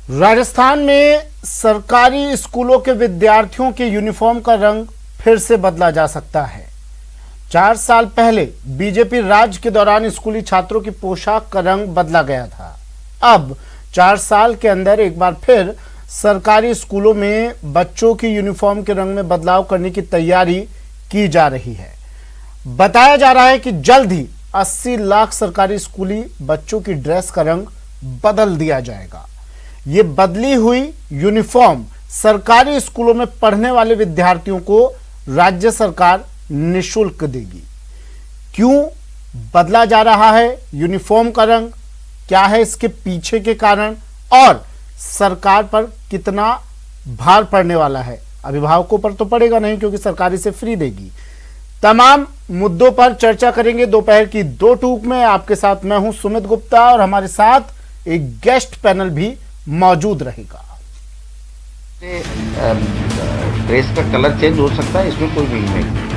राजस्थान में सरकारी स्कूलों के विद्यार्थियों के यूनिफॉर्म का रंग फिर से बदला जा सकता है। 4 साल पहले बीजेपी राज के दौरान स्कूली छात्रों की पोशाक का रंग बदला गया था। अब 4 साल के अंदर एक बार फिर सरकारी स्कूलों में बच्चों की यूनिफॉर्म के रंग में बदलाव करने की तैयारी की जा रही है। बताया जा रहा है कि जल्द ही 80 लाख सरकारी स्कूली बच्चों की ड्रेस का रंग बदल दिया जाएगा। ये बदली हुई यूनिफॉर्म सरकारी स्कूलों में पढ़ने वाले विद्यार्थियों को राज्य सरकार निःशुल्क देगी। क्यों बदला जा रहा है यूनिफॉर्म का रंग, क्या है इसके पीछे के कारण और सरकार पर कितना भार पड़ने वाला है? अभिभावकों पर तो पड़ेगा नहीं क्योंकि सरकारी से फ्री देगी। तमाम मुद्दों पर चर्चा करेंगे दोपहर की 2 टूक में। आपके साथ मैं हूं सुमित गुप्ता और हमारे साथ एक गेस्ट पैनल भी मौजूद रहेगा। ड्रेस का कलर चेंज हो सकता है, इसमें कोई नहीं।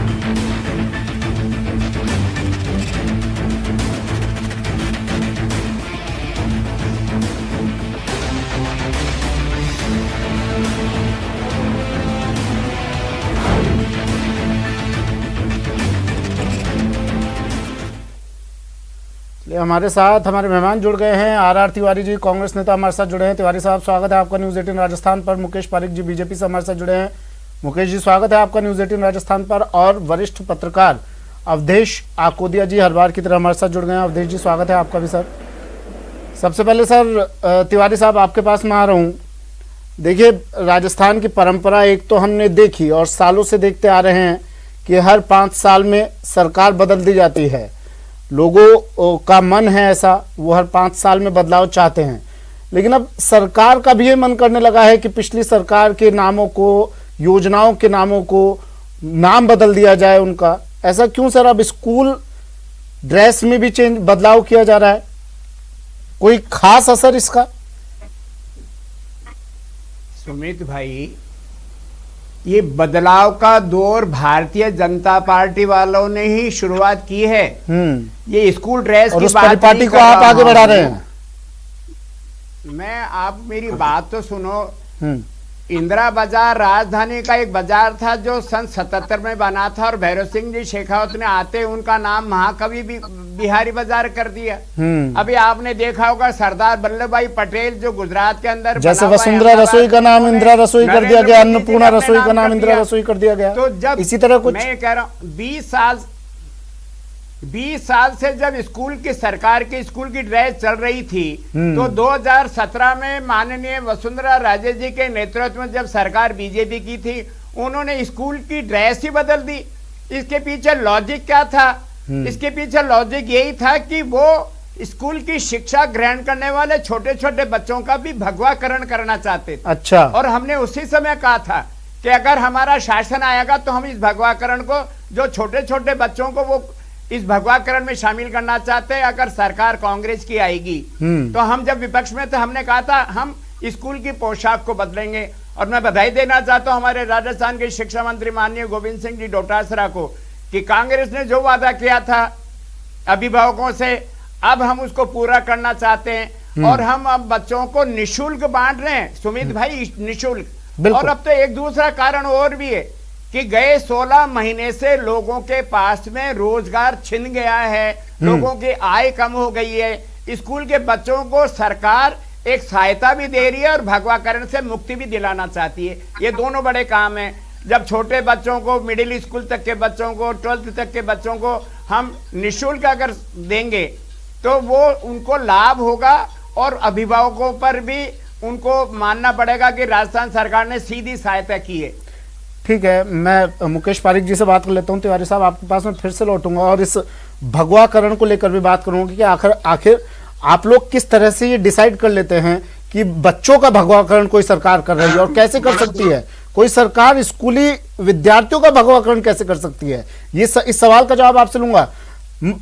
हमारे साथ हमारे मेहमान जुड़ गए हैं। आर तिवारी जी कांग्रेस नेता हमारे साथ जुड़े हैं। तिवारी साहब स्वागत है आपका न्यूज़ 18 राजस्थान पर। मुकेश पारिक जी बीजेपी से हमारे साथ जुड़े हैं। मुकेश जी स्वागत है आपका न्यूज़ 18 राजस्थान पर। और वरिष्ठ पत्रकार अवधेश आकोदिया जी हर बार की तरह हमारे साथ जुड़ गए हैं। अवधेश जी स्वागत है आपका भी सर। सबसे पहले सर तिवारी साहब आपके पास मैं आ रहा हूँ। देखिए, राजस्थान की परंपरा एक तो हमने देखी और सालों से देखते आ रहे हैं कि हर 5 साल में सरकार बदल दी जाती है। लोगों का मन है ऐसा, वो हर 5 साल में बदलाव चाहते हैं। लेकिन अब सरकार का भी ये मन करने लगा है कि पिछली सरकार के नामों को, योजनाओं के नामों को नाम बदल दिया जाए उनका। ऐसा क्यों सर? अब स्कूल ड्रेस में भी बदलाव किया जा रहा है, कोई खास असर इसका? सुमित भाई, ये बदलाव का दौर भारतीय जनता पार्टी वालों ने ही शुरुआत की है। ये स्कूल ड्रेस की बात पार्टी को आप आगे बढ़ा रहे हैं। आप मेरी बात तो सुनो। इंदिरा बाजार राजधानी का एक बाजार था जो सन 77 में बना था और भैरव सिंह जी शेखावत ने आते उनका नाम महाकवि बिहारी बाजार कर दिया। अभी आपने देखा होगा सरदार वल्लभ भाई पटेल जो गुजरात के अंदर जैसे वसुंधरा रसोई का नाम इंदिरा रसोई कर दिया गया, अन्नपूर्णा रसोई का नाम इंदिरा रसोई कर दिया गया। तो जब इसी तरह कुछ मैं कह रहा हूँ 20 साल से जब स्कूल की सरकार की स्कूल की ड्रेस चल रही थी तो 2017 में माननीय वसुंधरा राजे जी के नेतृत्व में जब सरकार बीजेपी की थी, उन्होंने स्कूल की ड्रेस ही बदल दी। इसके पीछे लॉजिक क्या था? इसके पीछे लॉजिक यही था कि वो स्कूल की शिक्षा ग्रहण करने वाले छोटे छोटे बच्चों का भी भगवाकरण करना चाहते थे। अच्छा। और हमने उसी समय कहा था कि अगर हमारा शासन आएगा तो हम इस भगवाकरण को, जो छोटे छोटे बच्चों को वो इस भगवाकरण में शामिल करना चाहते हैं, अगर सरकार कांग्रेस की आएगी तो हम जब विपक्ष में थे हमने कहा था हम स्कूल की पोशाक को बदलेंगे। और मैं बधाई देना चाहता हूं हमारे राजस्थान के शिक्षा मंत्री माननीय गोविंद सिंह जी डोटासरा को कि कांग्रेस ने जो वादा किया था अभिभावकों से, अब हम उसको पूरा करना चाहते हैं और हम अब बच्चों को निःशुल्क बांट रहे हैं। सुमित भाई, निःशुल्क। और अब तो एक दूसरा कारण और भी है कि गए 16 महीने से लोगों के पास में रोजगार छिन गया है, लोगों की आय कम हो गई है। स्कूल के बच्चों को सरकार एक सहायता भी दे रही है और भगवाकरण से मुक्ति भी दिलाना चाहती है। ये दोनों बड़े काम हैं। जब छोटे बच्चों को, मिडिल स्कूल तक के बच्चों को, 12th तक के बच्चों को हम निःशुल्क अगर देंगे तो वो उनको लाभ होगा और अभिभावकों पर भी उनको मानना पड़ेगा कि राजस्थान सरकार ने सीधी सहायता की है। ठीक है, मैं मुकेश पारिक जी से बात कर लेता हूं। तिवारी साहब आपके पास में फिर से लौटूंगा और इस भगवाकरण को लेकर भी बात करूंगा कि आखिर आप लोग किस तरह से ये डिसाइड कर लेते हैं कि बच्चों का भगवाकरण कोई सरकार कर रही है और कैसे कर सकती है? कोई सरकार स्कूली विद्यार्थियों का भगवाकरण कैसे कर सकती है? ये इस सवाल का जवाब आपसे लूंगा।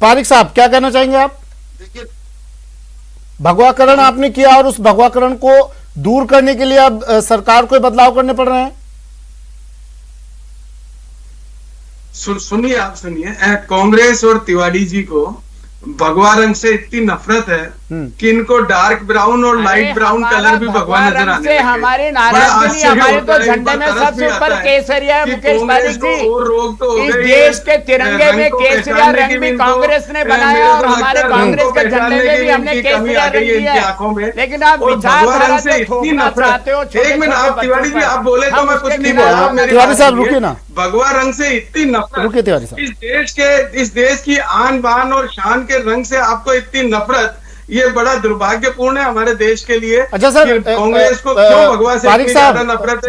पारिक साहब क्या कहना चाहेंगे आप? देखिए, भगवाकरण आपने किया और उस भगवाकरण को दूर करने के लिए अब सरकार को बदलाव करने पड़ रहे हैं। सुनिए, आप सुनिए। कांग्रेस और तिवारी जी को भगवा रंग से इतनी नफरत है कि इनको डार्क ब्राउन और लाइट ब्राउन कलर भी भगवा नजर आने लगे। हमारी नाराजगी नहीं, हमारे तो झंडे में सबसे ऊपर केसरिया है। मुकेश पारिक जी, इस देश के तिरंगे में केसरिया रंग भी कांग्रेस ने बनाया और हमारे कांग्रेस के झंडे में भी हमने केसरिया रंग दिया है। लेकिन आप विचारधारा से थोपना चाहते हो। एक मिनट आप तिवारी जी, आप बोले तो मैं कुछ नहीं बोला। तिवारी साहब रुकिए ना, भगवा रंग से इतनी नफरत, रुकिए तिवारी साहब, इस देश की आन बान और शान के रंग से आपको इतनी नफरत, ये बड़ा दुर्भाग्यपूर्ण है हमारे देश के लिए। अच्छा सर, कांग्रेस को क्यों भगवा से पारिक साहब,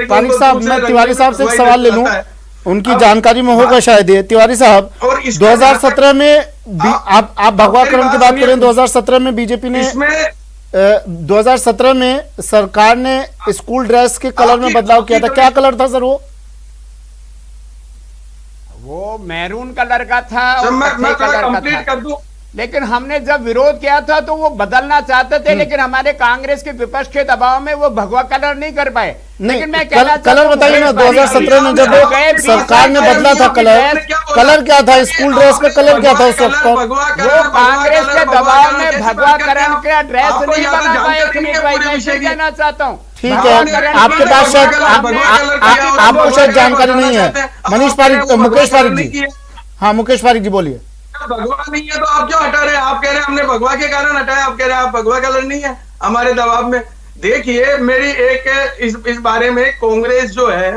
पारिक साहब, मैं तिवारी साहब से एक सवाल ले लूं, उनकी जानकारी में होगा शायद ये। तिवारी साहब, 2017 में आप भगवाकरण की बात करें, 2017 में बीजेपी ने 2017 में सरकार ने स्कूल ड्रेस के कलर में बदलाव किया था। क्या कलर था सर? वो मैरून कलर का था और मैं कत्थई कलर का कंप्लीट था। कर दूं। लेकिन हमने जब विरोध किया था तो वो बदलना चाहते थे, लेकिन हमारे कांग्रेस के विपक्ष के दबाव में वो भगवा कलर नहीं कर पाए। लेकिन मैं कहना कलर बताइए ना, 2017 में जब सरकार ने बदला था कलर क्या था? स्कूल ड्रेस का कलर क्या था उस वक्त? वो कांग्रेस के दबाव में भगवाकरण का ड्रेस नहीं बना पाए। सुनील भाई, मैं ये कहना चाहता हूँ। ठीक है, आपके पास शायद आपको शायद जानकारी नहीं है। मनीष पारिक, मुकेश पारिक जी, हाँ मुकेश पारिक जी बोलिए। भगवा नहीं है तो आप क्यों हटा रहे हैं? आप कह रहे हैं हमने भगवा के कारण हटाया, आप कह रहे हैं आप भगवा कलर नहीं है हमारे दबाव में। देखिए, मेरी एक इस बारे में कांग्रेस जो है,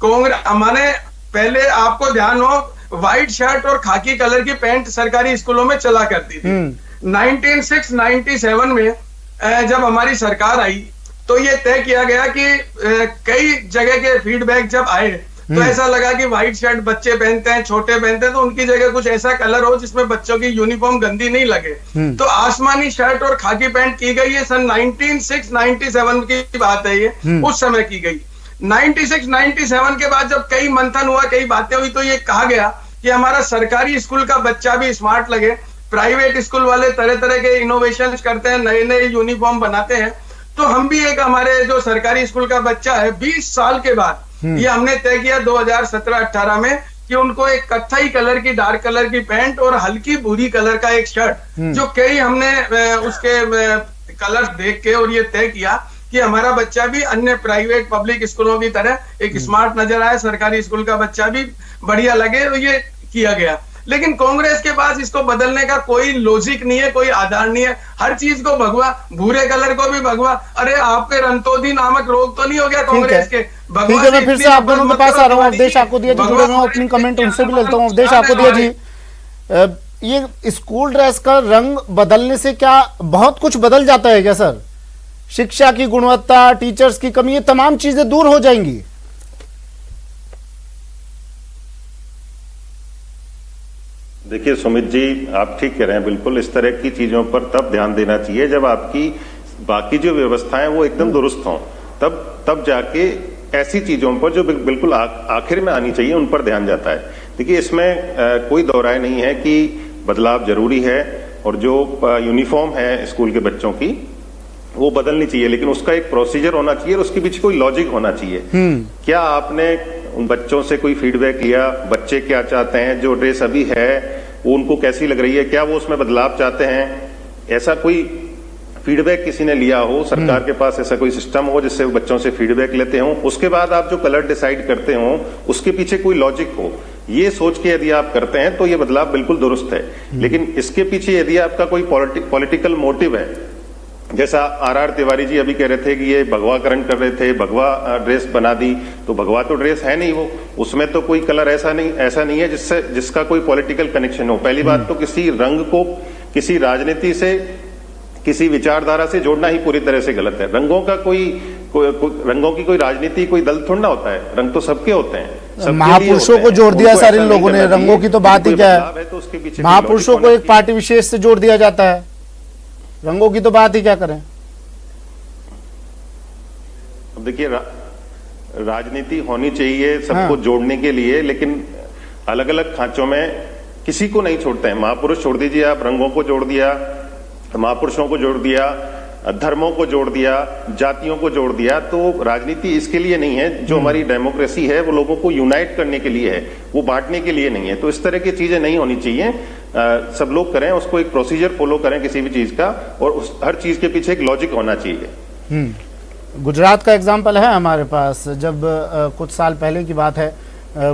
कांग्रेस हमारे पहले आपको ध्यान हो, व्हाइट शर्ट और खाकी कलर की पैंट सरकारी स्कूलों में चला करती थी। 1997 में जब हमारी सरकार आई तो ये तय किया गया कि कई जगह के फीडबैक जब आए तो ऐसा लगा कि व्हाइट शर्ट बच्चे पहनते हैं, छोटे पहनते हैं, तो उनकी जगह कुछ ऐसा कलर हो जिसमें बच्चों की यूनिफॉर्म गंदी नहीं लगे। तो आसमानी शर्ट और खाकी पैंट की गई है। सन 1997 की बात है ये, उस समय की गई। 96-97 के बाद जब कई मंथन हुआ, कई बातें हुई, तो ये कहा गया कि हमारा सरकारी स्कूल का बच्चा भी स्मार्ट लगे। प्राइवेट स्कूल वाले तरह तरह के इनोवेशन करते हैं, नए नए यूनिफॉर्म बनाते हैं, तो हम भी एक हमारे जो सरकारी स्कूल का बच्चा है, 20 साल के बाद ये हमने तय किया 2017-18 में कि उनको एक कत्थई कलर की, डार्क कलर की पैंट और हल्की भूरी कलर का एक शर्ट, जो कई हमने उसके कलर्स देख के और ये तय किया कि हमारा बच्चा भी अन्य प्राइवेट पब्लिक स्कूलों की तरह एक स्मार्ट नजर आए, सरकारी स्कूल का बच्चा भी बढ़िया लगे, तो ये किया गया। लेकिन कांग्रेस के पास इसको बदलने का कोई लॉजिक नहीं है, कोई आधार नहीं है। हर चीज को भगवा, भूरे कलर को भी भगवा। अरे आपके रंतोदी नामक रोग तो नहीं हो गया कांग्रेस के? ठीक है, मैं फिर से आप दोनों के पास आ रहा हूँ। अवधेश आपको दिया जी, जुड़े हुए अपनी कमेंट उनसे भी लेता हूँ। अवधेश आपको दिया जी, ये स्कूल ड्रेस का रंग बदलने से क्या बहुत कुछ बदल जाता है क्या सर? शिक्षा की गुणवत्ता, टीचर्स की कमी, ये तमाम चीजें दूर हो जाएंगी? देखिए सुमित जी, आप ठीक कह रहे हैं, बिल्कुल इस तरह की चीजों पर तब ध्यान देना चाहिए जब आपकी बाकी जो व्यवस्थाएं वो एकदम दुरुस्त हों, तब जाके ऐसी चीजों पर जो बिल्कुल आखिर में आनी चाहिए उन पर ध्यान जाता है। देखिए, इसमें कोई दो राय नहीं है कि बदलाव जरूरी है और जो यूनिफॉर्म है स्कूल के बच्चों की वो बदलनी चाहिए, लेकिन उसका एक प्रोसीजर होना चाहिए और उसके पीछे कोई लॉजिक होना चाहिए। क्या आपने उन बच्चों से कोई फीडबैक लिया? बच्चे क्या चाहते हैं? जो ड्रेस अभी है वो उनको कैसी लग रही है? क्या वो उसमें बदलाव चाहते हैं? ऐसा कोई फीडबैक किसी ने लिया हो? सरकार के पास ऐसा कोई सिस्टम हो जिससे वो बच्चों से फीडबैक लेते हो? उसके बाद आप जो कलर डिसाइड करते हो उसके पीछे कोई लॉजिक हो, ये सोच के यदि आप करते हैं तो ये बदलाव बिल्कुल दुरुस्त है। लेकिन इसके पीछे यदि आपका कोई पॉलिटिकल मोटिव है, जैसा आर तिवारी जी अभी कह रहे थे कि ये भगवाकरण कर रहे थे, भगवा ड्रेस बना दी, तो भगवा तो ड्रेस है नहीं, वो उसमें तो कोई कलर ऐसा नहीं है जिसका कोई पॉलिटिकल कनेक्शन हो। पहली बात तो किसी रंग को किसी राजनीति से, किसी विचारधारा से जोड़ना ही पूरी तरह से गलत है। रंगों का रंगों की कोई राजनीति, कोई दल थोड़ा ना होता है, रंग तो सबके होते हैं। महापुरुषों को जोड़ दिया सर इन लोगों ने, रंगों की तो बात ही क्या है? महापुरुषों को एक पार्टी विशेष से जोड़ दिया जाता है, रंगों की तो बात ही क्या करें? अब देखिए, राजनीति होनी चाहिए सबको जोड़ने के लिए, लेकिन अलग अलग खांचों में किसी को नहीं छोड़ते हैं। महापुरुष छोड़ दीजिए आप, रंगों को जोड़ दिया, महापुरुषों को जोड़ दिया, धर्मों को जोड़ दिया, जातियों को जोड़ दिया, तो राजनीति इसके लिए नहीं है। जो हमारी डेमोक्रेसी है वो लोगों को यूनाइट करने के लिए है, वो बांटने के लिए नहीं है। तो इस तरह की चीजें नहीं होनी चाहिए। सब लोग करें, उसको एक प्रोसीजर फॉलो करें किसी भी चीज का, और उस हर चीज के पीछे एक लॉजिक होना चाहिए। गुजरात का एग्जाम्पल है हमारे पास, जब कुछ साल पहले की बात है,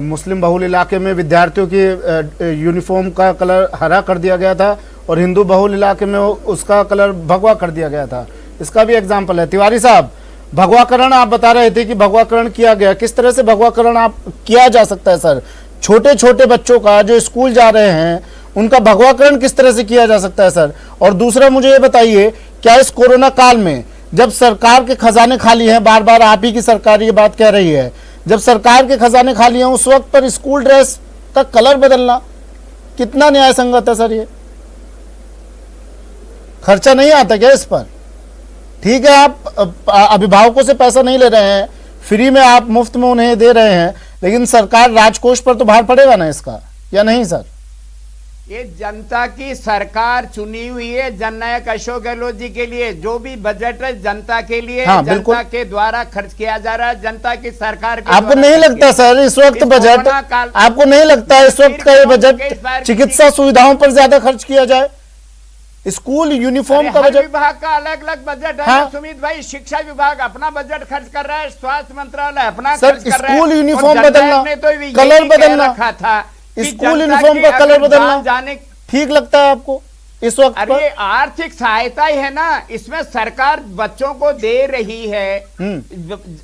मुस्लिम बहुल इलाके में विद्यार्थियों की यूनिफॉर्म का कलर हरा कर दिया गया था और हिंदू बहुल इलाके में उसका कलर भगवा कर दिया गया था। इसका भी एग्जाम्पल है। तिवारी साहब, भगवाकरण आप बता रहे थे कि भगवाकरण किया गया, किस तरह से भगवाकरण आप किया जा सकता है सर? छोटे छोटे बच्चों का जो स्कूल जा रहे हैं उनका भगवाकरण किस तरह से किया जा सकता है सर? और दूसरा मुझे ये बताइए, क्या इस कोरोना काल में जब सरकार के खजाने खाली हैं, बार बार आप ही की सरकार ये बात कह रही है, जब सरकार के खजाने खाली हैं उस वक्त पर स्कूल ड्रेस का कलर बदलना कितना न्याय संगत है सर? ये खर्चा नहीं आता क्या इस पर? ठीक है, आप अभिभावकों से पैसा नहीं ले रहे हैं, फ्री में आप मुफ्त में उन्हें दे रहे हैं, लेकिन सरकार राजकोष पर तो भार पड़ेगा ना इसका, या नहीं सर? ये जनता की सरकार चुनी हुई है जननायक अशोक गहलोत जी के लिए। जो भी बजट है जनता के लिए, हाँ, जनता के द्वारा खर्च किया जा रहा है, जनता की सरकार के आपको द्वारा नहीं खर्च लगता किया। सर इस वक्त इस बजट, कोरोना काल- आपको नहीं लगता इस वक्त का ये बजट मुकेश भाई चिकित्सा सुविधाओं पर ज्यादा खर्च किया जाए? स्कूल यूनिफॉर्म का हर बजट, विभाग का अलग अलग बजट है हाँ। ना सुमित भाई। शिक्षा विभाग अपना बजट खर्च कर रहा है, स्वास्थ्य मंत्रालय अपना सर, खर्च कर रहा है। स्कूल यूनिफॉर्म और बदलना, जननायक ने तो यही कलर कह बदलना, रखा था कि स्कूल जनता यूनिफॉर्म की का कलर अगर बदलना जान जाने। ठीक लगता है आपको इस वक्त अरे पर? आर्थिक सहायता ही है ना, इसमें सरकार बच्चों को दे रही है,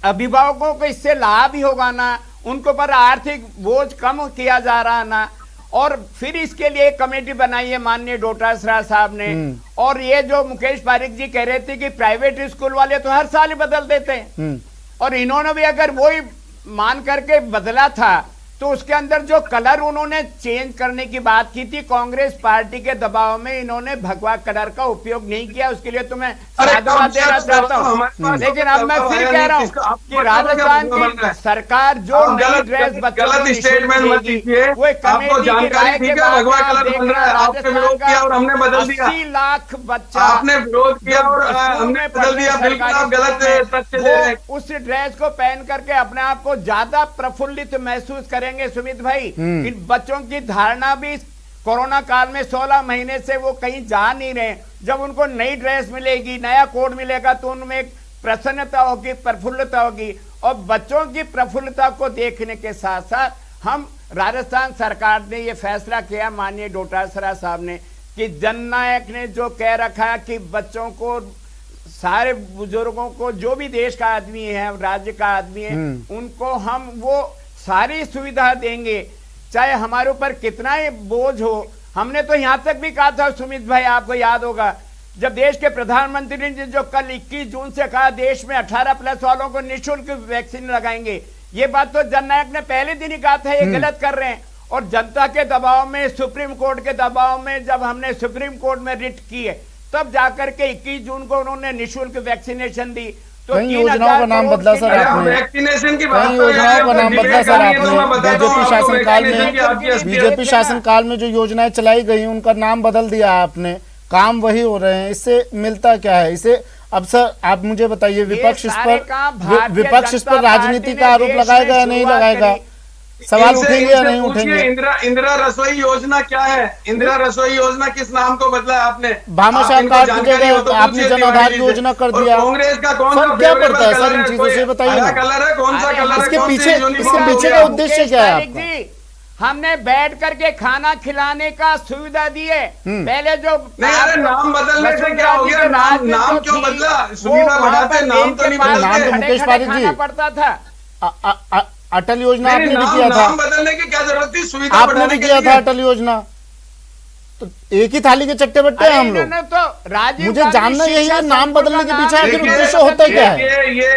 अभिभावकों को इससे लाभ ही होगा ना, उनको पर आर्थिक बोझ कम किया जा रहा ना। और फिर इसके लिए एक कमेटी बनाई है माननीय डोटासरा साहब ने। और ये जो मुकेश पारिक जी कह रहे थे कि प्राइवेट स्कूल वाले तो हर साल ही बदल देते हैं, और इन्होंने भी अगर वही मान करके बदला था तो उसके अंदर जो कलर उन्होंने चेंज करने की बात की थी, कांग्रेस पार्टी के दबाव में इन्होंने भगवा कलर का उपयोग नहीं किया। उसके लिए तो मैं साधुवाद देना चाहता हूँ। लेकिन अब मैं फिर कह रहा हूँ कि राजस्थान की सरकार जो नई ड्रेस बच्चों को स्टेटमेंट मत दीजिए। वो एक आपको कमेटी की जानकारी राय थी के क्या बाद भगवा आप कलर देख बन रहे रहा है? हैं आपने विरोध किया और हमने बदल दिया। 80 लाख बच्चा आपने विरोध किया और हमने बदल दिया। बिल्कुल आप गलत तथ्य दे रहे हैं। उस ड्रेस को पहन करके अपने आप को ज्यादा प्रफुल्लित महसूस करेंगे सुमित भाई। इन बच्चों की धारणा भी कोरोना काल में 16 महीने से वो कहीं जा नहीं रहे। जब उनको नई ड्रेस मिलेगी, नया कोड मिलेगा, तो उनमें एक प्रसन्नता होगी, प्रफुल्लता होगी। और बच्चों की प्रफुल्लता को देखने के साथ साथ हम राजस्थान सरकार ने ये फैसला किया, माननीय डोटासरा साहब ने, कि जननायक ने जो कह रखा कि बच्चों को, सारे बुजुर्गों को, जो भी देश का आदमी है, राज्य का आदमी है, उनको हम वो सारी सुविधा देंगे, चाहे हमारे ऊपर कितना ही बोझ हो। हमने तो यहां तक भी कहा था सुमित भाई, आपको याद होगा, जब देश के प्रधानमंत्री ने जो कल 21 जून से कहा देश में 18+ वालों को निःशुल्क वैक्सीन लगाएंगे, ये बात तो जननायक ने पहले दिन ही कहा था ये गलत कर रहे हैं। और जनता के दबाव में, सुप्रीम कोर्ट के दबाव में, जब हमने सुप्रीम कोर्ट में रिट की है, तब जाकर के 21 जून को उन्होंने निःशुल्क वैक्सीनेशन दी। तो कई योजनाओं का नाम बदला सर आपने, वैक्सीनेशन की कई बात योजनाओं का नाम बदला सर आपने। बीजेपी शासनकाल में, बीजेपी बीजेपी शासनकाल में जो योजनाएं चलाई गई उनका नाम बदल दिया आपने, काम वही हो रहे हैं। इससे मिलता क्या है? इसे अब सर आप मुझे बताइए, विपक्ष इस पर राजनीति का आरोप लगाएगा या नहीं लगाएगा? सवाल उठेंगे या नहीं उठेंगे? इंदिरा रसोई योजना क्या है? इंदिरा रसोई योजना किस नाम को बदला है आपने? भामाशाह कार्ड की जगह आपने जन आधार योजना कर दिया। कांग्रेस का कौन सा क्या पड़ता है सर इन चीजों से? बताइए ना, कलर है, कौन सा कलर है? इसके पीछे का उद्देश्य क्या है आपका? हमने बैठ करके खाना खिलाने का सुविधा दी है। पहले जो नहीं, अरे नाम बदलने से क्या हो गया? नाम क्यों बदला? सुविधा बढ़ाते, नाम तो नहीं बदलते। मुकेश पारिक जी, पड़ता था अटल योजना आपने भी किया था, नाम बदलने की क्या जरूरत थी? सुविधा आपने भी किया था अटल योजना। तो एक ही थाली के चट्टे बट्टे हैं हम लोग। तो राजीव मुझे जानना यही है, नाम बदलने के पीछे आखिर उद्देश्य होता क्या है?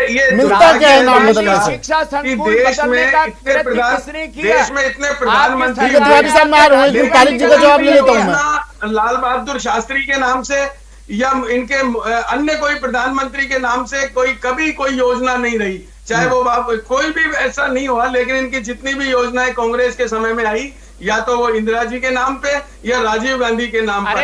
ये मिलता क्या है नाम बदलने से? शिक्षा संकुल देश में बदलने का इतने कृत्य प्रधान, किसने किया? देश में इतने प्रधानमंत्री, ठीक है तिवारी साहब, मैं आ रहा हूँ, लेकिन पारिक जी का जवाब ले लेता हूँ मैं। लाल बहादुर शास्त्री के नाम से या इनके अन्य कोई प्रधानमंत्री के नाम से कभी कोई योजना नहीं रही, चाहे वो कोई भी ऐसा नहीं हुआ। लेकिन इनकी जितनी भी योजनाएं कांग्रेस के समय में आई, या तो वो इंदिरा जी के नाम पे या राजीव गांधी के नाम पर।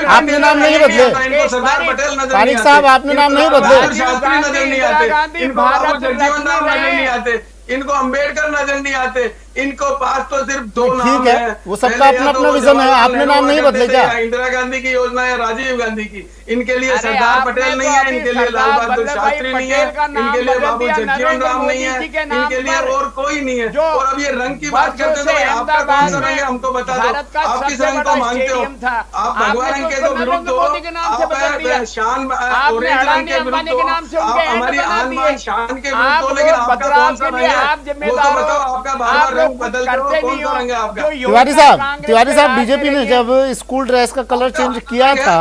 आपने नाम नहीं बदले, इनको सरदार पटेल नजर पारिक साहब आपने नाम नहीं बदले, शास्त्री नजर नहीं आते, इनको जगजीवन राम नजर नहीं आते, इनको अंबेडकर नजर नहीं आते, इनको पास तो सिर्फ दो ठीक नाम है, है। वो सबका पहले या अपना तो अपना वो विजन है, जवाहरलाल आपने नेहरू नाम नहीं हुआ बदले करते थे, क्या? या इंदिरा गांधी की योजना है, राजीव गांधी की। इनके लिए अरे सरदार आपने पटेल तो नहीं है, अभी इनके लिए सरदार लाल बहादुर वल्लभ भाई शास्त्री नहीं है, पटेल का नाम इनके लिए बदल बाबू दिया जगजीवन नरेंद्र राम नहीं मोदी है, जी के नाम इनके लिए पर। और कोई नहीं है। जो और अब ये रंग की बात करते बरसों हो, से भाई आपका कौन सा अहमदाबाद रंग है हमको बता दो। भारत का आप किस सबसे रंग बड़ा को मानते हो? स्टेडियम था। आप आपने भगवा रंग तो के उसको तो विरुद्ध नरेंद्र हो, मोदी के नाम से आप बदल दिया। शान आपने ऑरेंज रंग अडानी के अंबानी विरुद्ध के हो, नाम से उनके आप ऐड हमारी बना आन दिए। बान शान के विरुद्ध आप हो, लेकिन लोग आपका बदलाव कौन सा के रंग लिए है आप वो जिम्मेदार तो हो। बताओ। आपका बार आप बार लोग रंग कुछ बदलते हो, करते कौन नहीं सा हो। रंग है आपका? जो योजना तिवारी साहब कांग्रेस के बीजेपी ने राज जब स्कूल ड्रेस का कलर चेंज किया था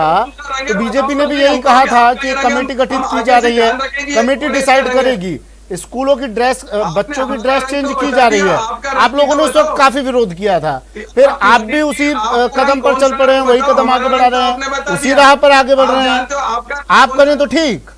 तो बीजेपी ने भी यही हमको कहा क्या था आपका कि रंग कमेटी हम गठित की आगे जा से रही है, ध्यान रखेंगे, कमेटी पूरे डिसाइड रंग है। करेगी, स्कूलों की ड्रेस बच्चों की ड्रेस रंग चेंज तो की बता जा रही दिया, है। आपका रंग आप लोगों ने तो उस वक्त बताओ। काफी विरोध किया था, फिर आप भी उसी आपका कदम रंग पर कौन चल सा पड़े हैं, है? वही बताओ, कदम आगे हमारा बढ़ा रंग तो रहे आपने हैं, बता उसी दिया। राह पर आगे बढ़ आप रहे जानते हो हैं। आपका आप करें तो ठीक।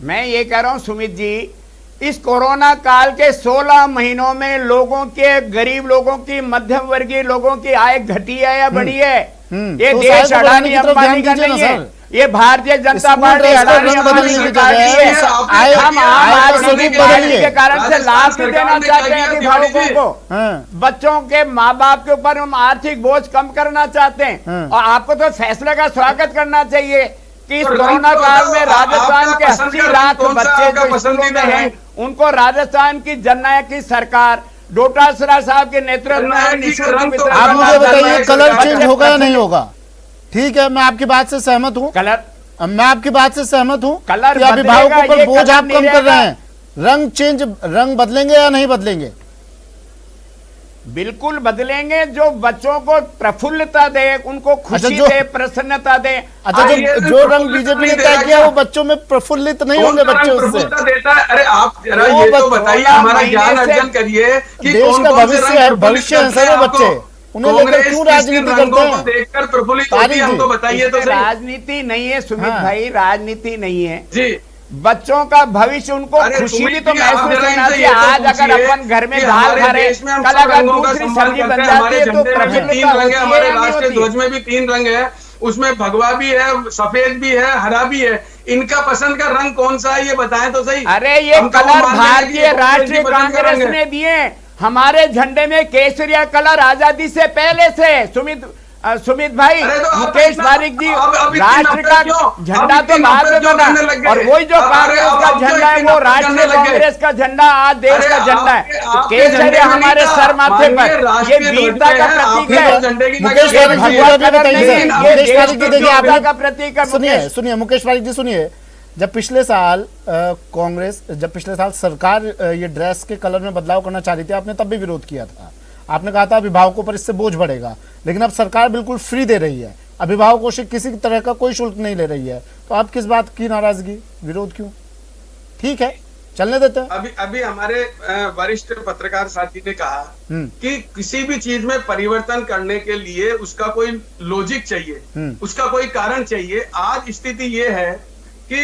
मैं ये कह रहा हूं सुमित जी, इस कोरोना काल के 16 महीनों में लोगों के, गरीब लोगों की, मध्यम वर्गीय लोगों की आय घटी है या बढ़ी है? ये तो देश साहब को बढ़ाने अडानी की तरफ अंबानी का ध्यान दीजिए नहीं ना है, सर। ये Bharatiya Janata school party dress का अडानी रंग अंबानी बदलने की की पार्टी जगह है। आय हम आम आय का आदमी स्वरूप पार्टी बदलिए। के कारण से लाभ भी देना चाहते हैं अभिभावकों को। हाँ। बच्चों के माँ बाप के ऊपर हम आर्थिक बोझ कम करना चाहते हैं। हाँ। और आपको तो फैसले का स्वागत करना चाहिए कि इस तो रंग कोरोना तो काल बताओ, में आपका राजस्थान के पसंद 80 का रंग लाख कौन सा बच्चे आपका जो स्कूलों में पसंदीदा हैं, रंग? उनको राजस्थान की जननायक की सरकार डोटासरा साहब के नेतृत्व में जननायक की निःशुल्क रंग तो वितरण आप करना मुझे चाहते बताइए हैं। कलर बच्चे चेंज होगा या पसंद- नहीं होगा? ठीक है, मैं आपकी बात से सहमत हूँ। कलर मैं आपकी बात से सहमत हूँ कलर कि अभिभावकों बदलेगा, पर ये बोझ कलर आप नहीं कम कर रहेगा। रहे हैं। रंग बदलेंगे या नहीं बदलेंगे? बिल्कुल बदलेंगे, जो बच्चों को प्रफुल्लता दे, उनको खुशी जो- दे, प्रसन्नता दे। अच्छा, ये जो तो जो रंग प्रफुल्लित बीजेपी नहीं ने देगा तय किया क्या? वो बच्चों में प्रफुल्लित नहीं कौन होंगे सा बच्चे रंग उससे। प्रफुल्लता देता है? अरे आप जरा वो ये तो बच्चों बताइए, का हमारा महीने ज्ञान से अर्जन करिए कि देश कौन का कौन से भविष्य रंग है, प्रफुल्लित भविष्य है करते हैं सर वो आपको? बच्चे। उन्हें लेकर कांग्रेस क्यों किस राजनीति किन करते रंगों हैं? को देखकर प्रफुल्लित तारिक होती है, जी, हमको बताइए तो इसमें सही। राजनीति नहीं है सुमित हाँ। भाई, राजनीति नहीं है। जी बच्चों का भविष्य, उनको अरे खुशी सुमित भी तो जी, आप महसूस जरा होना इनसे चाहिए। ये तो आज अगर पूछिए अपन घर में कि दाल हमारे खा रहे देश में हम कल सब अगर रंगों का दूसरी सम्मान सब्जी करते बन हैं। हमारे जाती है तो झंडे में भी तीन प्रफुल्लता रंग होती है, है हमारे या नहीं राष्ट्रीय होती है? ध्वज में भी 3 रंग है, उसमें भगवा भी है, सफेद भी है, हरा भी है। इनका पसंद का रंग कौन सा है ये बताएं तो सही। अरे ये हम तो कलर मान लेंगे कि भारतीय ये कांग्रेस राष्ट्रीय की पसंद का कांग्रेस रंग है। ने दिए। हमारे झंडे में केसरिया कलर आजादी से पहले से सुमित भाई, अरे तो आप मुकेश इतना- पारिक जी, अब इतनी राष्ट्र नफरत का क्यों? झंडा अब तो इतनी बाद में नफरत क्यों बना, करने लग गए? और वही जो अरे कांग्रेस अब का आप क्यों झंडा है इतनी वो नफरत राष्ट्रीय करने लग गए? कांग्रेस का झंडा आज देश अरे का झंडा है। आपके केसरिया झंडे में हमारे नहीं सर था, माथे माननीय पर, ये राष्ट्रीय ध्वज वीरता में का है, प्रतीक आपके है। तो झंडे की मुकेश क्या पारिक जी जरूरत मुझे है? अभी बताइए नहीं, सर, ये मुकेश देश पारिक जी की देखिए वीरता आपने का प्रतीक है सुनिए मुकेश। सुनिए मुकेश पारिक जी सुनिए, जब पिछले साल सरकार ये ड्रेस के कलर में बदलाव करना चाह रही थी, आपने तब भी विरोध किया था। आपने कहा था अभिभावकों पर इससे बोझ बढ़ेगा, लेकिन अब सरकार बिल्कुल फ्री दे रही है, अभिभावकों से किसी तरह का कोई शुल्क नहीं ले रही है, तो आप किस बात की नाराजगी, विरोध क्यों? ठीक है, चलने देते हैं। अभी हमारे वरिष्ठ पत्रकार साथी ने कहा कि किसी भी चीज में परिवर्तन करने के लिए उसका कोई लॉजिक चाहिए, उसका कोई कारण चाहिए। आज स्थिति ये है कि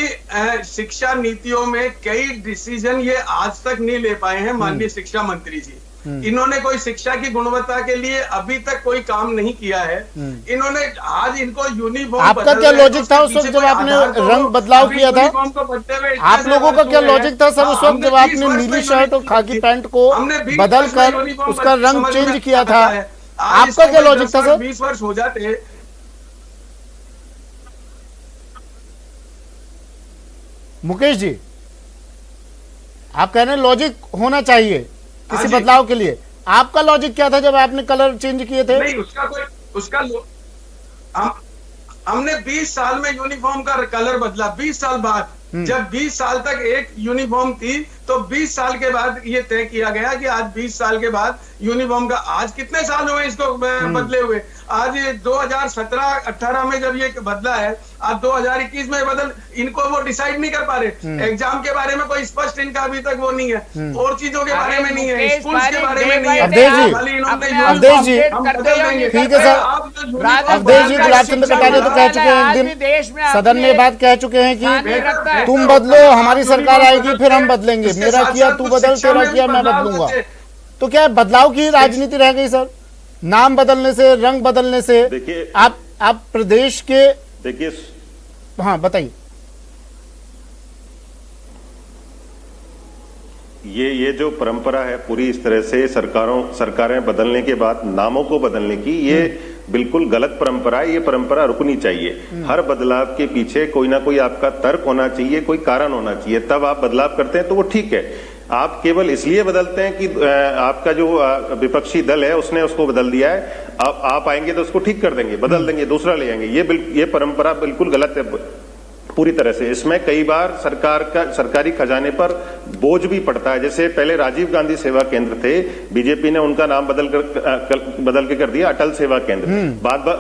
शिक्षा नीतियों में कई डिसीजन ये आज तक नहीं ले पाए हैं माननीय शिक्षा मंत्री जी। इन्होंने कोई शिक्षा की गुणवत्ता के लिए अभी तक कोई काम नहीं किया है। इन्होंने आज इनको यूनिफॉर्म, आपका क्या लॉजिक था उस वक्त जब आपने रंग बदलाव किया था? आप लोगों का क्या लॉजिक था सर उस वक्त जब आपने नीली शर्ट और खाकी पैंट को बदल कर उसका रंग चेंज किया था? आपका क्या लॉजिक था सर? 20 वर्ष हो जाते। मुकेश जी, आप कह रहे हैं लॉजिक होना चाहिए किसी हाँ जी। बदलाव के लिए, आपका लॉजिक क्या था जब आपने कलर चेंज किए थे? नहीं, हमने 20 साल में यूनिफॉर्म का कलर बदला, 20 साल बाद। जब 20 साल तक एक यूनिफॉर्म थी तो 20 साल के बाद ये तय किया गया कि आज 20 साल के बाद यूनिफॉर्म का, आज कितने साल हुए इसको बदले हुए? आज ये 2017-18 में जब ये बदला है, आज 2021 में बदल, इनको वो डिसाइड नहीं कर पा रहे। एग्जाम के बारे में कोई स्पष्ट इनका अभी तक वो नहीं है, और चीजों के बारे में नहीं है, स्कूल के बारे में नहीं है। अवधेश जी, खाली इन्होंने अवधेश जी, हम बदल देंगे। ठीक है सर। अवधेश जी गुलाब चंद कटारिया तो कह चुके हैं एक दिन सदन में बात कह चुके हैं कि तुम बदलो, हमारी सरकार आएगी फिर हम बदलेंगे, मेरा किया तू बदल, तेरा किया मैं बदलूंगा। तो क्या बदलाव की राजनीति रह गई सर? नाम बदलने से, रंग बदलने से? देखिए, आप प्रदेश के, देखिए, हाँ बताइए। ये जो परंपरा है पूरी इस तरह से सरकारें बदलने के बाद नामों को बदलने की, ये बिल्कुल गलत परंपरा है। ये परंपरा रुकनी चाहिए। हर बदलाव के पीछे कोई ना कोई आपका तर्क होना चाहिए, कोई कारण होना चाहिए, तब आप बदलाव करते हैं तो वो ठीक है। आप केवल इसलिए बदलते हैं कि आपका जो विपक्षी दल है उसने उसको बदल दिया है, आप आएंगे तो उसको ठीक कर देंगे, बदल देंगे, दूसरा ले आएंगे। ये परंपरा बिल्कुल गलत है पूरी तरह से। इसमें कई बार सरकारी खजाने पर बोझ भी पड़ता है। जैसे पहले राजीव गांधी सेवा केंद्र थे, बीजेपी ने उनका नाम बदल के कर दिया अटल सेवा केंद्र।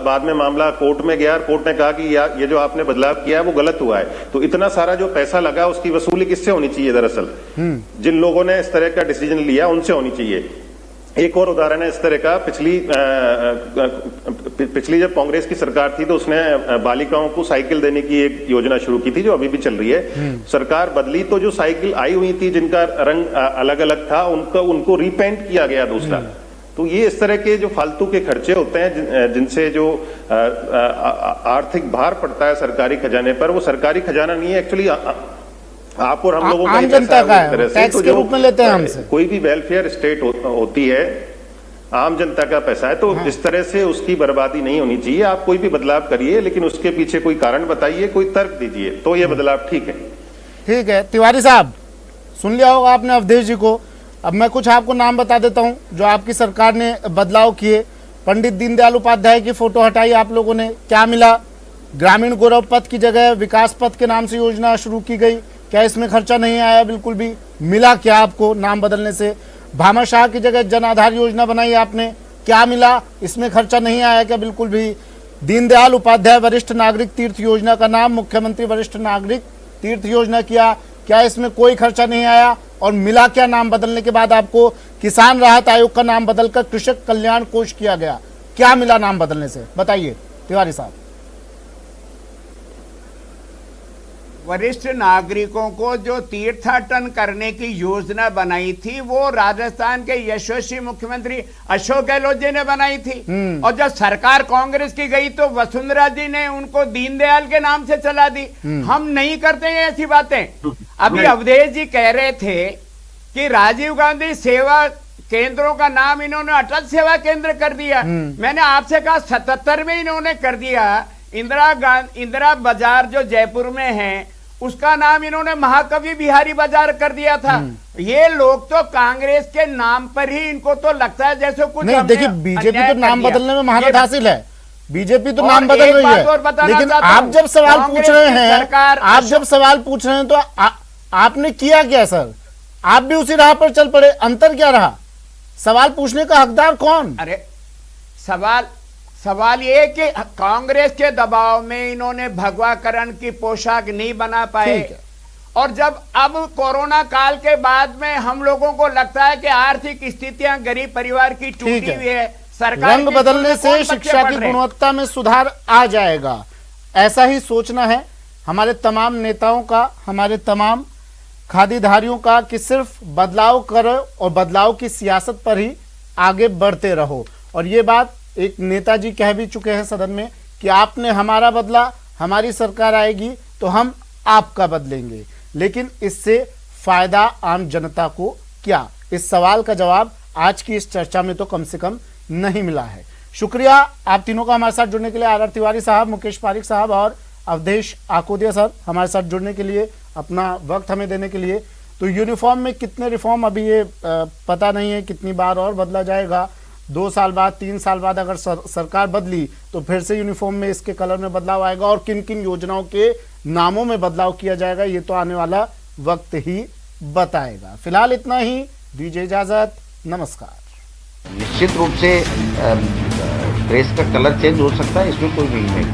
बाद में मामला कोर्ट में गया और कोर्ट ने कहा कि ये जो आपने बदलाव किया है वो गलत हुआ है। तो इतना सारा जो पैसा लगा उसकी वसूली किससे होनी चाहिए? दरअसल जिन लोगों ने इस तरह का डिसीजन लिया उनसे होनी चाहिए। एक और उदाहरण है इस तरह का, पिछली जब कांग्रेस की सरकार थी तो उसने बालिकाओं को साइकिल देने की एक योजना शुरू की थी जो अभी भी चल रही है। सरकार बदली तो जो साइकिल आई हुई थी जिनका रंग अलग अलग था उनको रीपेंट किया गया दूसरा। तो ये इस तरह के जो फालतू के खर्चे होते हैं जिनसे जो आर्थिक भार पड़ता है सरकारी खजाने पर, वो सरकारी खजाना नहीं है एक्चुअली, आप और हम लोगों का आम जनता का है, टैक्स के रूप में लेते हैं हमसे। कोई भी वेलफेयर स्टेट होती है, आम जनता का पैसा है, तो इस तरह से उसकी बर्बादी नहीं होनी चाहिए। आप कोई भी बदलाव करिए लेकिन उसके पीछे कोई कारण बताइए, कोई तर्क दीजिए, तो ये बदलाव ठीक है। ठीक है तिवारी साहब, सुन लिया होगा आपने अवधेश जी को। अब मैं कुछ आपको नाम बता देता हूं जो आपकी सरकार ने बदलाव किए। पंडित दीनदयाल उपाध्याय की फोटो हटाई आप लोगों ने, क्या मिला? ग्रामीण गौरव पथ की जगह विकास पथ के नाम से योजना शुरू की गई, क्या इसमें खर्चा नहीं आया? बिल्कुल भी। मिला क्या आपको नाम बदलने से? भामाशाह की जगह जन आधार योजना बनाई आपने, क्या मिला? इसमें खर्चा नहीं आया क्या? बिल्कुल भी। दीनदयाल उपाध्याय वरिष्ठ नागरिक तीर्थ योजना का नाम मुख्यमंत्री वरिष्ठ नागरिक तीर्थ योजना किया, क्या इसमें कोई खर्चा नहीं आया? और मिला क्या नाम बदलने के बाद आपको? किसान राहत आयोग का नाम बदलकर कृषक कल्याण कोष किया गया, क्या मिला नाम बदलने से? बताइए तिवारी साहब। वरिष्ठ नागरिकों को जो तीर्थाटन करने की योजना बनाई थी वो राजस्थान के यशस्वी मुख्यमंत्री अशोक गहलोत जी ने बनाई थी। और जब सरकार कांग्रेस की गई तो वसुंधरा जी ने उनको दीनदयाल के नाम से चला दी। हम नहीं करते हैं ऐसी बातें। अभी अवधेश जी कह रहे थे कि राजीव गांधी सेवा केंद्रों का नाम इन्होंने अटल सेवा केंद्र कर दिया। मैंने आपसे कहा 77 में इन्होंने कर दिया। इंदिरा बाजार जो जयपुर में है उसका नाम इन्होंने महाकवि बिहारी बाजार कर दिया था। ये लोग तो कांग्रेस के नाम पर ही इनको तो लगता है जैसे कुछ नहीं। देखिए बीजेपी तो नाम बदलने में महारत हासिल है, बीजेपी तो नाम बदल रही है, लेकिन आप जब सवाल पूछ रहे हैं तो आपने किया क्या सर? आप भी उसी राह पर चल पड़े, अंतर क्या रहा? सवाल पूछने का हकदार कौन? अरे सवाल ये कि कांग्रेस के दबाव में इन्होंने भगवाकरण की पोशाक नहीं बना पाए। और जब अब कोरोना काल के बाद में हम लोगों को लगता है कि आर्थिक स्थितियां गरीब परिवार की टूटी हुई है, सरकार रंग बदलने से शिक्षा की गुणवत्ता में सुधार आ जाएगा, ऐसा ही सोचना है हमारे तमाम नेताओं का, हमारे तमाम खादीधारियों का, कि सिर्फ बदलाव करो और बदलाव की सियासत पर ही आगे बढ़ते रहो। और ये बात एक नेताजी कह भी चुके हैं सदन में कि आपने हमारा बदला, हमारी सरकार आएगी तो हम आपका बदलेंगे। लेकिन इससे फायदा आम जनता को क्या? इस सवाल का जवाब आज की इस चर्चा में तो कम से कम नहीं मिला है। शुक्रिया आप तीनों का हमारे साथ जुड़ने के लिए, आर तिवारी साहब, मुकेश पारिक साहब और अवधेश आकोदिया सर, हमारे साथ जुड़ने के लिए, अपना वक्त हमें देने के लिए। तो यूनिफॉर्म में कितने रिफॉर्म अभी ये पता नहीं है, कितनी बार और बदला जाएगा। 2 साल बाद, 3 साल बाद अगर सरकार बदली तो फिर से यूनिफॉर्म में इसके कलर में बदलाव आएगा और किन किन योजनाओं के नामों में बदलाव किया जाएगा ये तो आने वाला वक्त ही बताएगा। फिलहाल इतना ही, दीजिए इजाजत, नमस्कार। निश्चित रूप से ड्रेस का कलर चेंज हो सकता है, इसमें कोई नहीं है।